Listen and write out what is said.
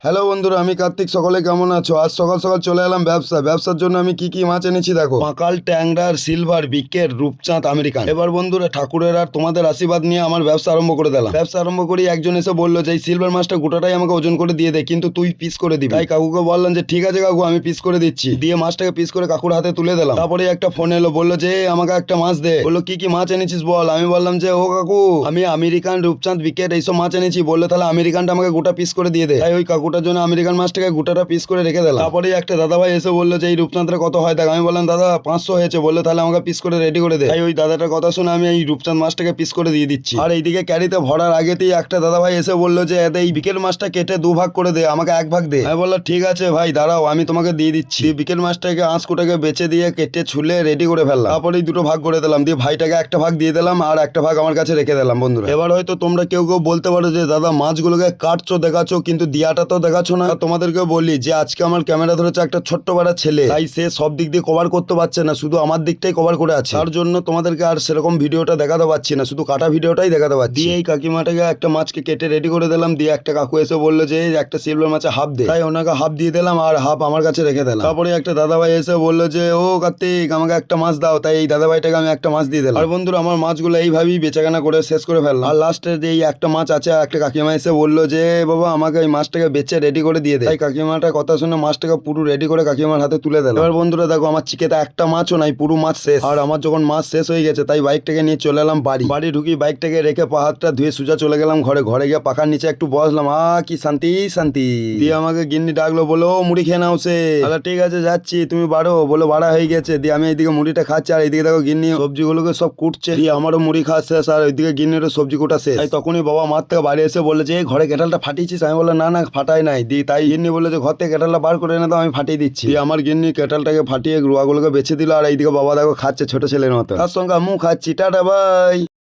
Hello বন্ধুরা, আমি কার্তিক। সকলে কেমন আছো? আজ সকাল সকাল চলে এলাম ব্যবসার জন্য আমি কি কি মাছ এনেছি দেখো। পাকাল, ট্যাংরার, সিলভার, বিকেট, রূপচাঁদ, আমেরিকান। এবার বন্ধুরা, ঠাকুরের আর তোমাদের আশীর্বাদ নিয়ে আমার ব্যবসা আরম্ভ করে দিলাম। ব্যবসা আরম্ভ করি একজন এসে বললো যে এই সিলভার মাছটা গোটাটাই আমাকে ওজন করে দিয়ে দে, কিন্তু তুই পিস করে দিবি। তাই কাকুকে বললাম যে ঠিক আছে কাকু, আমি পিস করে দিচ্ছি। দিয়ে মাছটাকে পিস করে কাকুর হাতে তুলে দিলাম। তারপরে একটা ফোন এলো, বললো যে আমাকে একটা মাছ দে। বললো কি কি মাছ এনেছিস বল। আমি বললাম যে ও কাকু, আমি আমেরিকান, রূপচাঁদ, বিকেট এইসব মাছ এনেছি। বললো তাহলে আমেরিকানটা আমাকে গোটা পিস করে দিয়ে দে। তাই ওই কাকুটার জন্য আমেরিকান মাছটাকে গোটাটা পিস করে রেখে দিলাম। তারপরে একটা দাদাভাই এসে বললো যে এই রূপচাঁদটা কত হয় দেখ। আমি বললাম দাদা 500 হয়েছে। বললো তাহলে আমাকে পিস করে রেডি করে দে। তাই ওই দাদাটার কথা শুনে আমি এই রূপচাঁদ মাছটাকে পিস করে দিয়ে দিচ্ছি। আর এইদিকে ক্যারিতে ভরার আগেতেই একটা দাদাভাই এসে বললো যে এই বিকেল মাছটা কেটে 2 ভাগ করে দে, আমাকে 1 ভাগ দে। আমি বললাম ঠিক আছে ভাই, দাঁড়াও আমি তোমাকে দিয়ে দিচ্ছি। বিকেল মাছটাকে আঁশকুটাকে বেঁচে দিয়ে কেটে ছুলে রেডি করে ফেললাম। তারপরে এই 2 ভাগ করে দিলাম। দিয়ে ভাইটাকে একটা ভাগ দিয়ে দিলাম আর একটা ভাগ আমার কাছে রেখে দিলাম। বন্ধুরা, এবার হয়তো তোমরা কেউ কেউ বলতে পারো যে দাদা মাছগুলোকে কাটছো দেখাচ্ছ কিন্তু দিয়াটা তো দেখাচ্ছ না। তোমাদেরকে বলি যে আজকে আমার ক্যামেরা ধরেছে একটা ছোট্ট বাড়া ছেলে, তাই সে সব দিক দিয়ে কভার করতে পারছে না, শুধু আমার দিকটাই কভার করে আছে। তার জন্য তোমাদেরকে আর সেরকম ভিডিওটা দেখাতে পারছি না, শুধু কাটা ভিডিওটাই দেখাতে পারছি। দিয়ে এই কাকিমাটাকে একটা মাছকে কেটে রেডি করে দিলাম। দিয়ে একটা কাকু এসে বললো যে একটা সিলভার মাছে হাফ দে। তাই ওনাকে হাফ দিয়ে দিলাম আর হাফ আমার কাছে রেখে দিলাম। তারপরে একটা দাদাভাই এসে বললো যে ও কার্তিক, আমাকে একটা মাছ দাও। তাই এই দাদাভাইটাকে আমি একটা মাছ দিয়ে দিলাম। আর বন্ধুরা, আমার মাছগুলো এইভাবেই বেচাকেনা করে শেষ করে ফেললাম। আর লাস্টে যে এই একটা মাছ আছে, একটা কাকিমা এসে বললো যে বাবা আমাকে এই মাছটাকে বেচে রেডি করে দিয়ে দেয়। তাই কাকিমাটার কথা শুনে মাছটাকে পুরো রেডি করে কাকিমার হাতে তুলে দিলাম। এবার বন্ধুরা দেখো, আমার চিকেতে একটা মাছও নাই, পুরো মাছ শেষ। আর আমার যখন মাছ শেষ হয়ে গেছে তাই বাইকটাকে নিয়ে চলে এলাম বাড়ি ঢুকি বাইকটাকে রেখে পা হাতটা ধুয়ে সোজা চলে গেলাম ঘরে গিয়ে পাখার নিচে একটু বসলাম। কি শান্তি শান্তি। দিয়ে আমাকে গিন্নি ডাকলো, বলো মুড়ি খেয়ে নাও। সে আচ্ছা ঠিক আছে যাচ্ছি, তুমি বাড়ো। বলো বাড়া হয়ে গেছে। দিয়ে আমি এইদিকে মুড়িটা খাচ্ছি আর এইদিকে দেখো গিন্নি সবজিগুলোকে সব কুটছে। দিয়ে আমারও মুড়ি খাওয়া শেষ আর ওইদিকে গিন্নিরও সবজি কুটা শেষ। তাই তখনই বাবা মাঠ থেকে বাড়ি এসে বলে যে ঘরে কেটালটা ফাটিয়েছিস। আমি বললাম না ফাটাই নাই। দিয়ে তাই গিন্নি বলে যে ঘর থেকে কেটালটা বার করে এনে তো আমি ফাটিয়ে দিচ্ছি। দিয়ে আমার গিন্নি কেটালটাকে ফাটিয়ে রুয়াগুলোকে বেছে দিল আর এইদিকে বাবা দেখো খাচ্ছে ছোট ছেলের মতো। তার সঙ্গে আমিও খাচ্ছি। Tata bye.